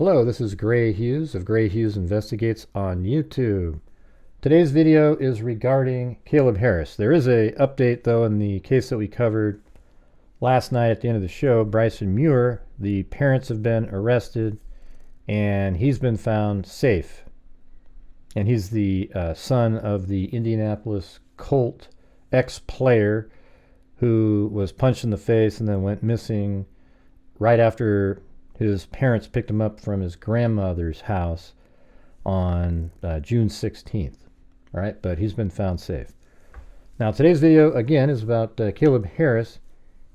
Hello, this is Grant Hughes of Grant Hughes Investigates on YouTube. Today's video is regarding Caleb Harris. There is an update though in the case that we covered last night at the end of the show. Bryson Muir, the parents have been arrested and he's been found safe. And he's the son of the Indianapolis Colt ex-player who was punched in the face and then went missing right after his parents picked him up from his grandmother's house on June 16th. All right, but he's been found safe. Now, today's video, again, is about Caleb Harris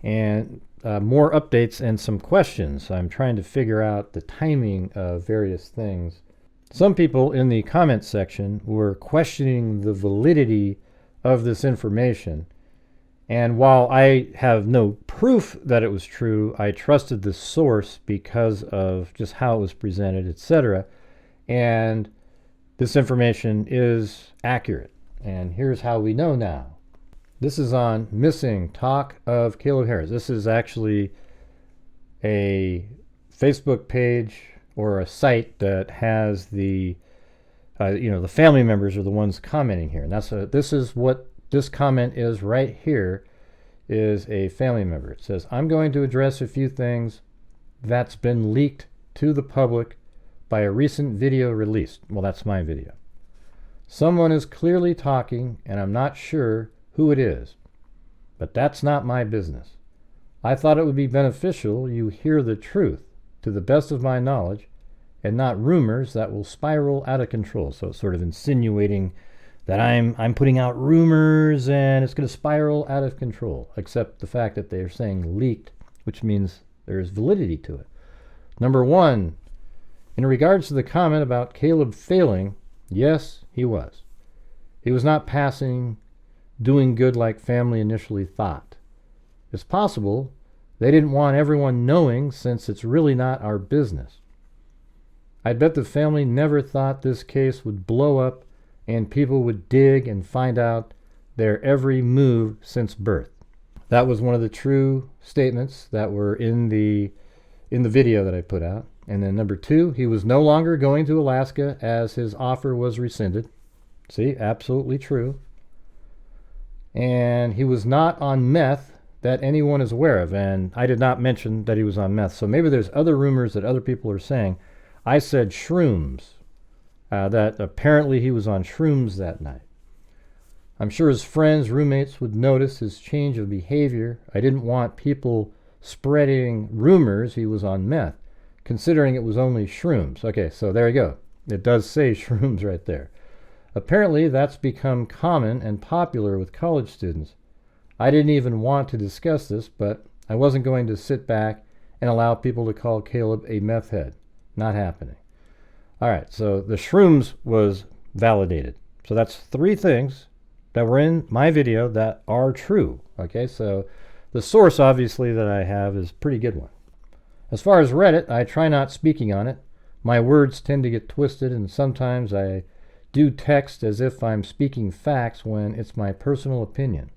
and more updates and some questions. I'm trying to figure out the timing of various things. Some people in the comment section were questioning the validity of this information. And while I have no proof that it was true, I trusted the source because of just how it was presented, etc. And this information is accurate. And here's how we know now. This is on Missing Talk of Caleb Harris. This is actually a Facebook page or a site that has the, the family members are the ones commenting here. And this is what this comment is right here, is a family member. It says, I'm going to address a few things that's been leaked to the public by a recent video released. Well, that's my video. Someone is clearly talking, and I'm not sure who it is, but that's not my business. I thought it would be beneficial you hear the truth to the best of my knowledge and not rumors that will spiral out of control. So it's sort of insinuating that I'm putting out rumors and it's going to spiral out of control, except the fact that they're saying leaked, which means there's validity to it. Number one, in regards to the comment about Caleb failing, yes, he was. He was not passing, doing good like family initially thought. It's possible they didn't want everyone knowing since it's really not our business. I bet the family never thought this case would blow up and people would dig and find out their every move since birth. That was one of the true statements that were in the video that I put out. And then number two, he was no longer going to Alaska as his offer was rescinded. See, absolutely true. And he was not on meth that anyone is aware of. And I did not mention that he was on meth. So maybe there's other rumors that other people are saying. I said shrooms. That apparently he was on shrooms that night. I'm sure his friends, roommates would notice his change of behavior. I didn't want people spreading rumors he was on meth, considering it was only shrooms. Okay, so there you go. It does say shrooms right there. Apparently that's become common and popular with college students. I didn't even want to discuss this, but I wasn't going to sit back and allow people to call Caleb a meth head. Not happening. All right, so the shrooms was validated. So that's three things that were in my video that are true. Okay, so the source, obviously, that I have is a pretty good one. As far as Reddit, I try not speaking on it. My words tend to get twisted, and sometimes I do text as if I'm speaking facts when it's my personal opinion.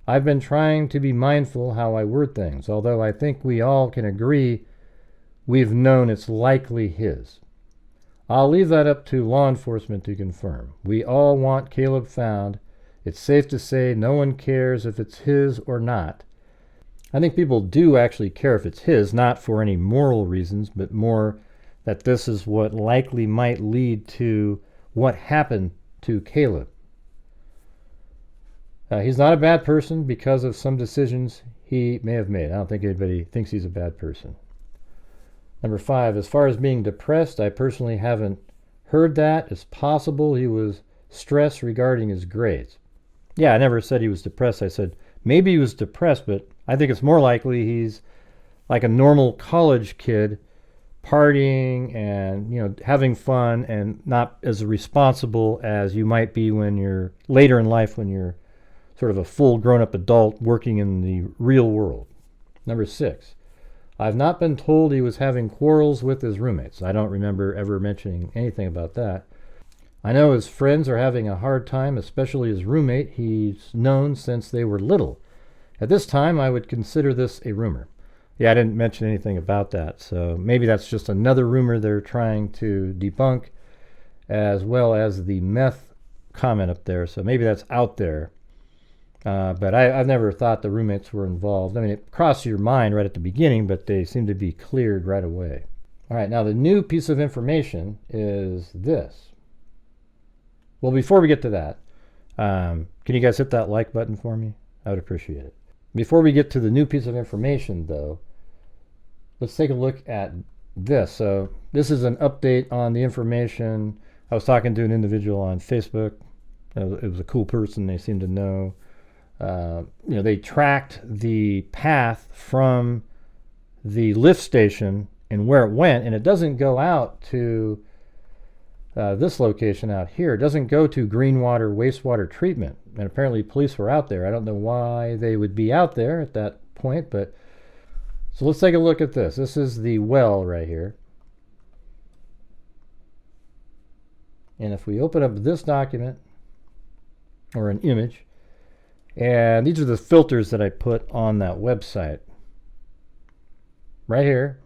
I've been trying to be mindful how I word things, although I think we all can agree we've known it's likely his. I'll leave that up to law enforcement to confirm. We all want Caleb found. It's safe to say no one cares if it's his or not. I think people do actually care if it's his, not for any moral reasons, but more that this is what likely might lead to what happened to Caleb. He's not a bad person because of some decisions he may have made. I don't think anybody thinks he's a bad person. Number five, as far as being depressed, I personally haven't heard that. It's possible he was stressed regarding his grades. Yeah, I never said he was depressed. I said maybe he was depressed, but I think it's more likely he's like a normal college kid, partying and having fun and not as responsible as you might be when you're later in life, when you're sort of a full grown-up adult working in the real world. Number six, I've not been told he was having quarrels with his roommates. I don't remember ever mentioning anything about that. I know his friends are having a hard time, especially his roommate he's known since they were little. At this time, I would consider this a rumor. Yeah, I didn't mention anything about that. So maybe that's just another rumor they're trying to debunk, as well as the meth comment up there. So maybe that's out there. But I've never thought the roommates were involved. I mean, it crossed your mind right at the beginning, but they seem to be cleared right away. All right, now the new piece of information is this. Well, before we get to that, can you guys hit that like button for me? I would appreciate it. Before we get to the new piece of information, though, let's take a look at this. So this is an update on the information. I was talking to an individual on Facebook. It was a cool person. They seemed to know. They tracked the path from the lift station and where it went, and it doesn't go out to this location out here. It doesn't go to Greenwater wastewater treatment, and apparently police were out there. I don't know why they would be out there at that point, but so let's take a look at this. This is the well right here, and if we open up this document or an image, and these are the filters that I put on that website right here.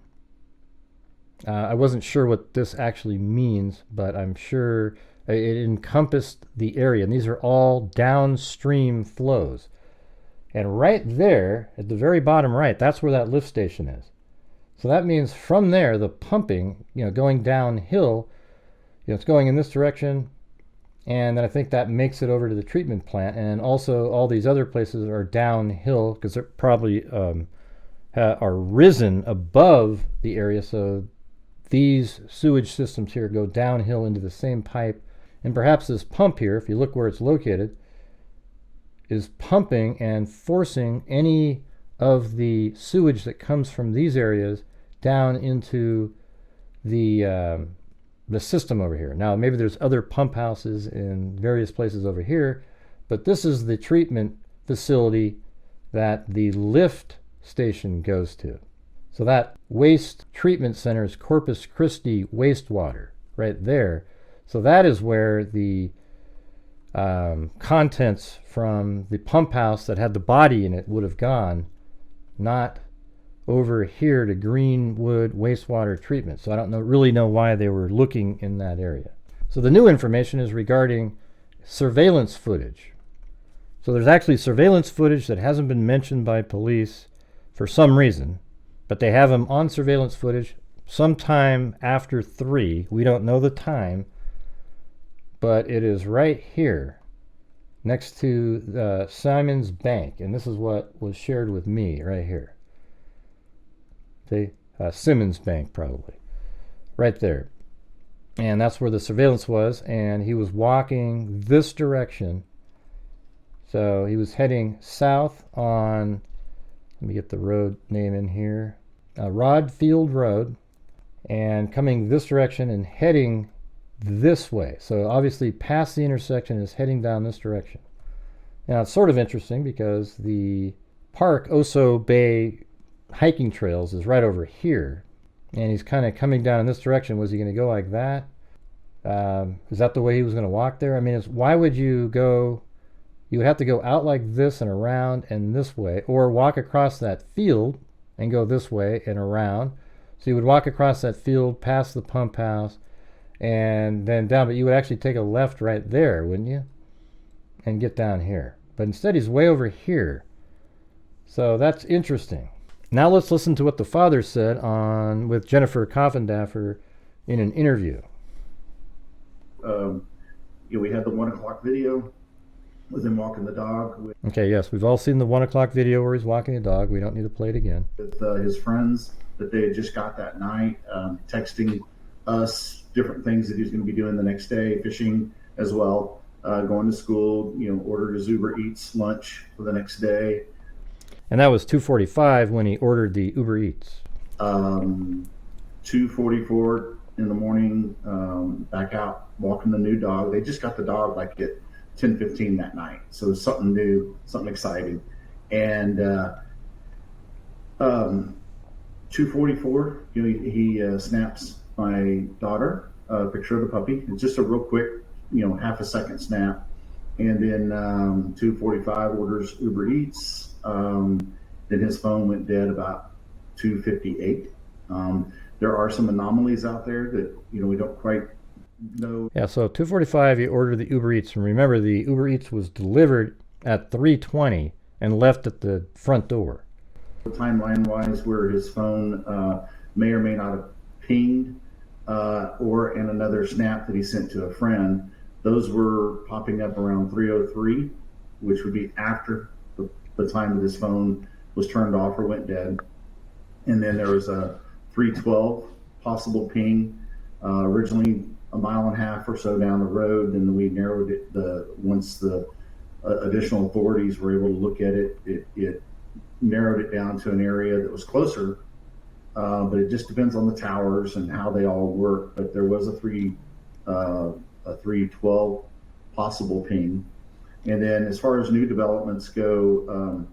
I wasn't sure what this actually means, but I'm sure it encompassed the area. And these are all downstream flows. And right there, at the very bottom right, that's where that lift station is. So that means from there, the pumping, going downhill, it's going in this direction. And then I think that makes it over to the treatment plant. And also all these other places are downhill because they're probably are risen above the area. So these sewage systems here go downhill into the same pipe. And perhaps this pump here, if you look where it's located, is pumping and forcing any of the sewage that comes from these areas down into the system over here. Now, maybe there's other pump houses in various places over here, but this is the treatment facility that the lift station goes to. So that waste treatment center is Corpus Christi wastewater right there. So that is where the contents from the pump house that had the body in it would have gone, not over here to Greenwood wastewater treatment. So I don't really know why they were looking in that area. So the new information is regarding surveillance footage. So there's actually surveillance footage that hasn't been mentioned by police for some reason, but they have them on surveillance footage sometime after 3. We don't know the time, but it is right here next to the Simmons Bank, and this is what was shared with me right here. Simmons Bank, probably right there, and that's where the surveillance was. And he was walking this direction, so he was heading south on, let me get the road name in here, Rodfield Road, and coming this direction and heading this way. So obviously past the intersection is heading down this direction. Now it's sort of interesting because the park Oso Bay hiking trails is right over here, and he's kind of coming down in this direction. Was he going to go like that? Is that the way he was going to walk there? I mean, why would you go? You would have to go out like this and around and this way, or walk across that field and go this way and around. So you would walk across that field past the pump house and then down, but you would actually take a left right there, wouldn't you? And get down here. But instead he's way over here. So that's interesting. Now let's listen to what the father said with Jennifer Coffindaffer in an interview. We had the 1 o'clock video with him walking the dog. Okay, yes, we've all seen the 1 o'clock video where he's walking the dog. We don't need to play it again. With his friends that they had just got that night, texting us different things that he was going to be doing the next day, fishing as well, going to school, ordered his Uber Eats lunch for the next day. And that was 2:45 when he ordered the Uber Eats. 2:44 in the morning, back out walking the new dog. They just got the dog like at 10:15 that night. So it's something new, something exciting. And 2:44, he snaps my daughter a picture of the puppy. It's just a real quick, half a second snap. And then 2:45 orders Uber Eats. Then his phone went dead about 258. There are some anomalies out there that, we don't quite know. Yeah, so 2:45 you ordered the Uber Eats, and remember the Uber Eats was delivered at 3:20 and left at the front door. Timeline-wise, where his phone may or may not have pinged, or in another snap that he sent to a friend, those were popping up around 3:03, which would be after the time that his phone was turned off or went dead. And then there was a 3:12 possible ping, originally a mile and a half or so down the road. And we narrowed it once the additional authorities were able to look at it, it narrowed it down to an area that was closer. But it just depends on the towers and how they all work. But there was a 3:12 possible ping. And then as far as new developments go,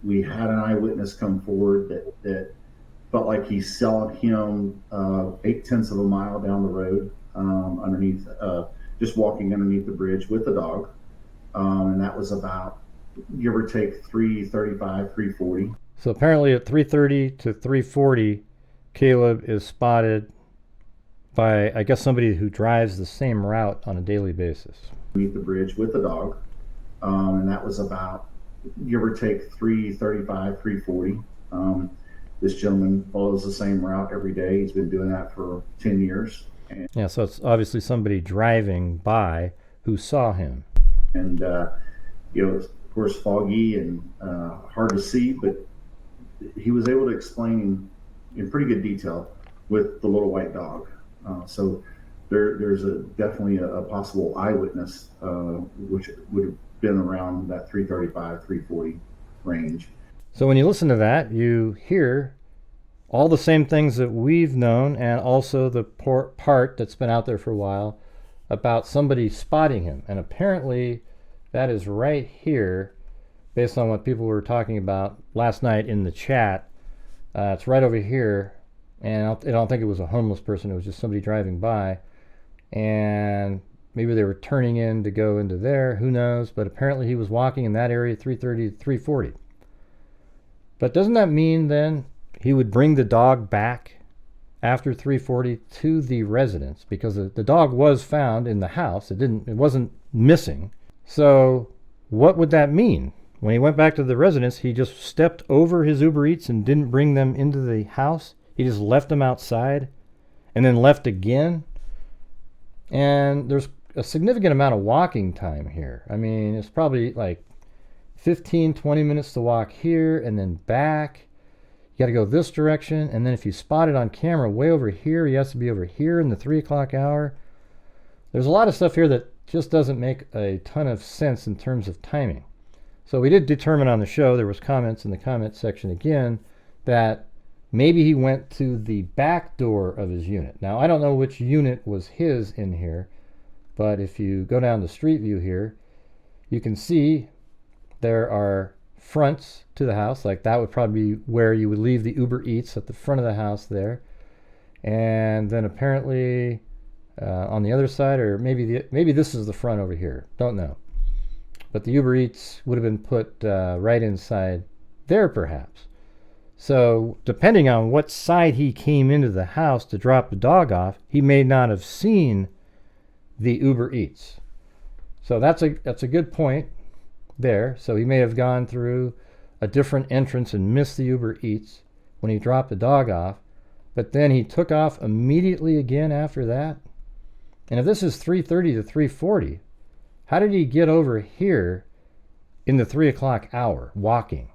we had an eyewitness come forward that felt like he saw him 0.8 of a mile down the road, underneath, just walking underneath the bridge with the dog. And that was about, give or take, 3:35, 3:40. So apparently at 3:30 to 3:40, Caleb is spotted by, I guess, somebody who drives the same route on a daily basis. Underneath the bridge with the dog. And that was about, give or take, 3:35, 3:40. This gentleman follows the same route every day. He's been doing that for 10 years. Yeah, so it's obviously somebody driving by who saw him. And, of course, foggy and hard to see, but he was able to explain in pretty good detail with the little white dog. So there's definitely a possible eyewitness, which would have been around that 3:35, 3:40 range. So when you listen to that, you hear all the same things that we've known, and also the part that's been out there for a while about somebody spotting him. And apparently that is right here, based on what people were talking about last night in the chat. It's right over here, and I don't think it was a homeless person. It was just somebody driving by, and maybe they were turning in to go into there, who knows. But apparently he was walking in that area 3:30 to 3:40. But doesn't that mean then he would bring the dog back after 3:40 to the residence? Because the dog was found in the house. It wasn't missing. So what would that mean? When he went back to the residence, he just stepped over his Uber Eats and didn't bring them into the house. He just left them outside and then left again. And there's a significant amount of walking time here. I mean, it's probably like 15, 20 minutes to walk here and then back. You got to go this direction. And then if you spot it on camera way over here, he has to be over here in the 3 o'clock hour. There's a lot of stuff here that just doesn't make a ton of sense in terms of timing. So we did determine on the show, there was comments in the comment section again, that maybe he went to the back door of his unit. Now, I don't know which unit was his in here, but if you go down the street view here, you can see there are fronts to the house. Like that would probably be where you would leave the Uber Eats, at the front of the house there. And then apparently on the other side, or maybe this is the front over here. Don't know. But the Uber Eats would have been put right inside there perhaps. So depending on what side he came into the house to drop the dog off, he may not have seen the Uber Eats. So that's a good point there. So he may have gone through a different entrance and missed the Uber Eats when he dropped the dog off, but then he took off immediately again after that. And if this is 3:30 to 3:40, how did he get over here in the 3 o'clock hour walking?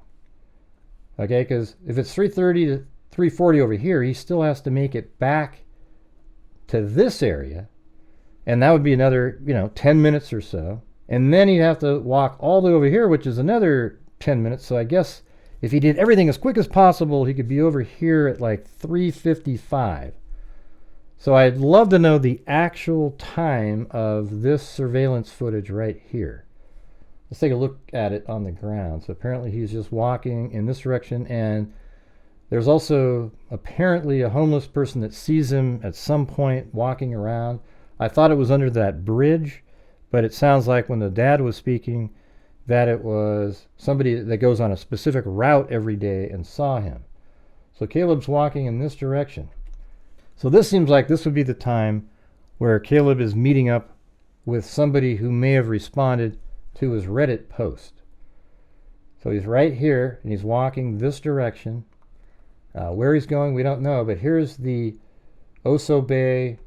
Okay, because if it's 3:30 to 3:40 over here, he still has to make it back to this area, and that would be another 10 minutes or so. And then he'd have to walk all the way over here, which is another 10 minutes. So I guess if he did everything as quick as possible, he could be over here at like 3:55. So I'd love to know the actual time of this surveillance footage right here. Let's take a look at it on the ground. So apparently he's just walking in this direction, and there's also apparently a homeless person that sees him at some point walking around. I thought it was under that bridge, but it sounds like when the dad was speaking that it was somebody that goes on a specific route every day and saw him. So Caleb's walking in this direction. So this seems like this would be the time where Caleb is meeting up with somebody who may have responded to his Reddit post. So he's right here, and he's walking this direction. Where he's going, we don't know, but here's the Oso Bay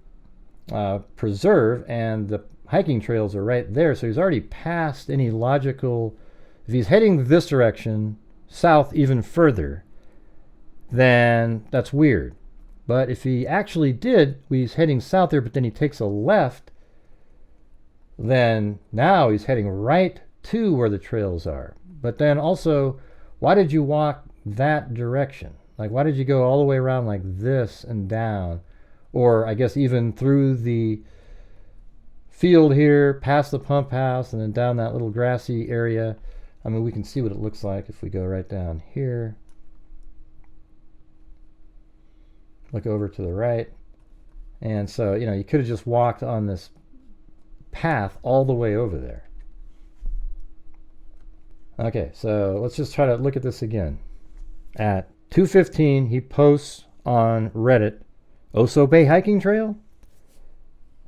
Preserve, and the hiking trails are right there. So he's already passed any logical... If he's heading this direction, south even further, then that's weird. But if he actually did, he's heading south there, but then he takes a left, then now he's heading right to where the trails are. But then also, why did you walk that direction? Like, why did you go all the way around like this and down? Or I guess even through the field here, past the pump house, and then down that little grassy area. I mean, we can see what it looks like if we go right down here. Look over to the right. And so, you know, you could have just walked on this path all the way over there. Okay, so let's just try to look at this again. At 2:15, he posts on Reddit, Oso Bay hiking trail.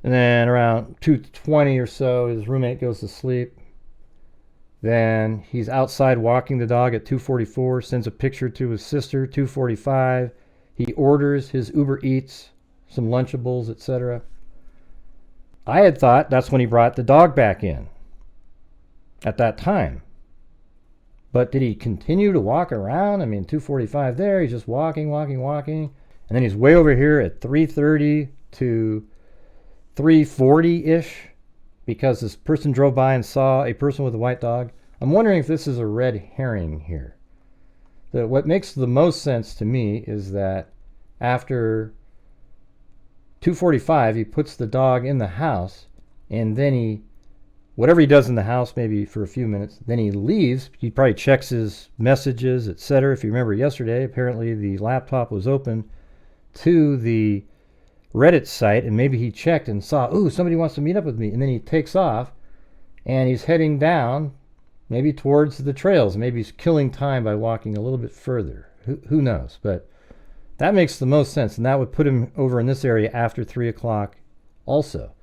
And then around 2:20 or so, his roommate goes to sleep. Then he's outside walking the dog at 2:44, sends a picture to his sister, 2:45. He orders his Uber Eats, some Lunchables, etc. I had thought that's when he brought the dog back in at that time. But did he continue to walk around? I mean, 2:45 there, he's just walking. And then he's way over here at 3:30 to 3:40-ish because this person drove by and saw a person with a white dog. I'm wondering if this is a red herring here. What makes the most sense to me is that after 2:45, he puts the dog in the house, and then whatever he does in the house, maybe for a few minutes, then he leaves. He probably checks his messages, etc. If you remember yesterday, apparently the laptop was open to the Reddit site, and maybe he checked and saw, ooh, somebody wants to meet up with me, and then he takes off, and he's heading down, maybe towards the trails. Maybe he's killing time by walking a little bit further. Who knows? But that makes the most sense, and that would put him over in this area after 3 o'clock also.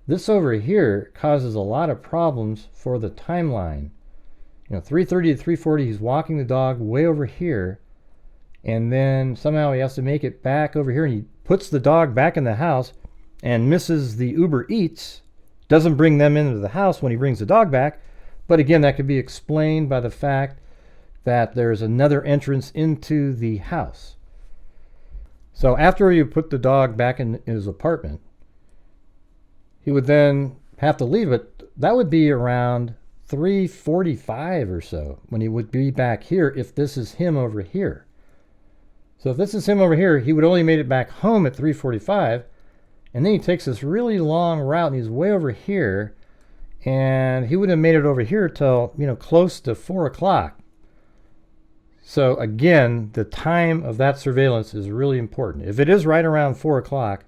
This over here causes a lot of problems for the timeline. You know, 3:30 to 3:40, he's walking the dog way over here, and then somehow he has to make it back over here, and he puts the dog back in the house and misses the Uber Eats, doesn't bring them into the house when he brings the dog back. But again, that could be explained by the fact that there's another entrance into the house. So after you put the dog back in his apartment, he would then have to leave it. That would be around 3:45 or so when he would be back here if this is him over here. So if this is him over here, he would only made it back home at 3:45, and then he takes this really long route, and he's way over here, and he would have made it over here till, you know, close to 4 o'clock. So again, the time of that surveillance is really important. If it is right around 4 o'clock,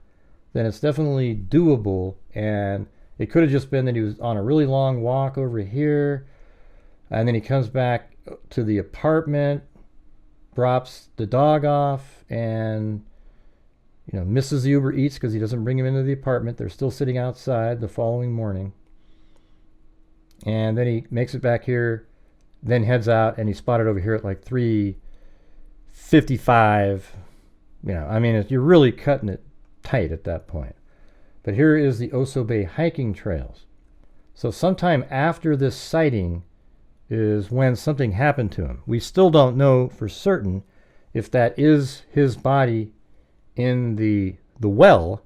then it's definitely doable, and it could have just been that he was on a really long walk over here, and then he comes back to the apartment, drops the dog off, and, you know, misses the Uber Eats because he doesn't bring him into the apartment. They're still sitting outside the following morning. And then he makes it back here, then heads out, and he's spotted over here at like 3:55. You know, I mean, you're really cutting it tight at that point. But here is the Oso Bay hiking trails. So sometime after this sighting is when something happened to him. We still don't know for certain if that is his body in the well,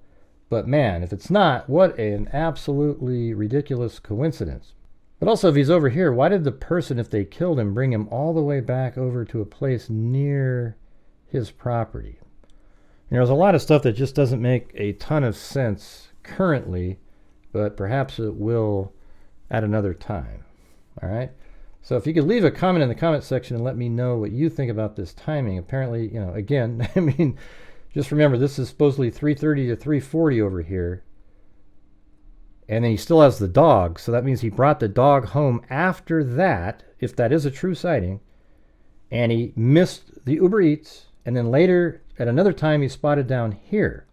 but man, if it's not, what an absolutely ridiculous coincidence. But also, if he's over here, why did the person, if they killed him, bring him all the way back over to a place near his property? You know, there's a lot of stuff that just doesn't make a ton of sense currently, but perhaps it will at another time. All right? So if you could leave a comment in the comment section and let me know what you think about this timing. Apparently, you know, again, I mean, just remember, this is supposedly 3:30 to 3:40 over here. And then he still has the dog, so that means he brought the dog home after that, if that is a true sighting, and he missed the Uber Eats, and then later at another time he spotted down here.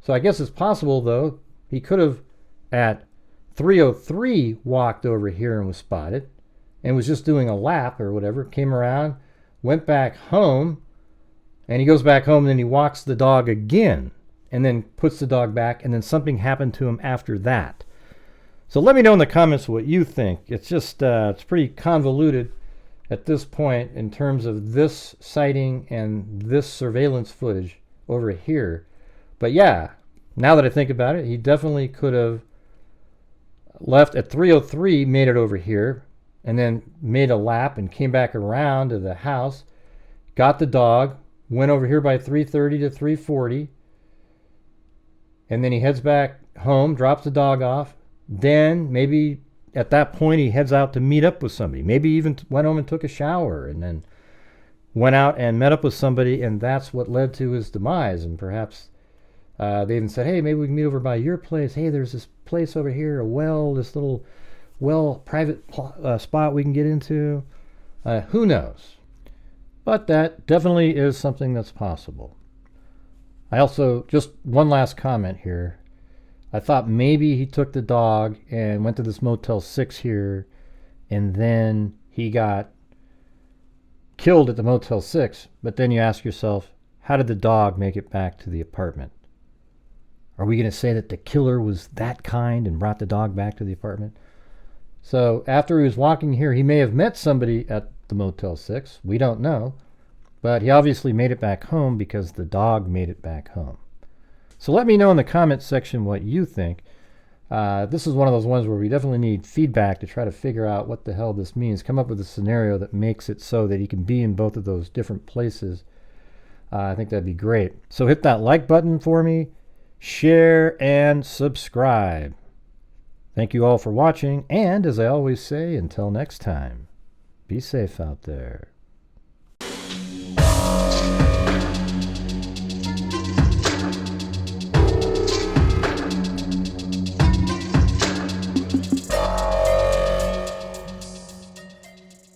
So I guess it's possible, though, he could have at 3:03 walked over here and was spotted and was just doing a lap or whatever, came around, went back home, and he goes back home and then he walks the dog again and then puts the dog back, and then something happened to him after that. So let me know in the comments what you think. It's just, it's pretty convoluted at this point in terms of this sighting and this surveillance footage over here. But yeah, now that I think about it, he definitely could have left at 3:03, made it over here, and then made a lap and came back around to the house, got the dog, went over here by 3:30 to 3:40, and then he heads back home, drops the dog off. Then maybe at that point he heads out to meet up with somebody. Maybe even went home and took a shower and then went out and met up with somebody, and that's what led to his demise. And perhaps they even said, hey, maybe we can meet over by your place. Hey, there's this place over here, a well, this little well, private spot we can get into. Who knows? But that definitely is something that's possible. I also, just one last comment here. I thought maybe he took the dog and went to this Motel 6 here, and then he got killed at the Motel 6. But then you ask yourself, how did the dog make it back to the apartment? Are we going to say that the killer was that kind and brought the dog back to the apartment? So after he was walking here, he may have met somebody at the Motel 6. We don't know. But he obviously made it back home because the dog made it back home. So let me know in the comments section what you think. This is one of those ones where we definitely need feedback to try to figure out what the hell this means. Come up with a scenario that makes it so that he can be in both of those different places. I think that'd be great. So hit that like button for me, share, and subscribe. Thank you all for watching, and as I always say, until next time, be safe out there.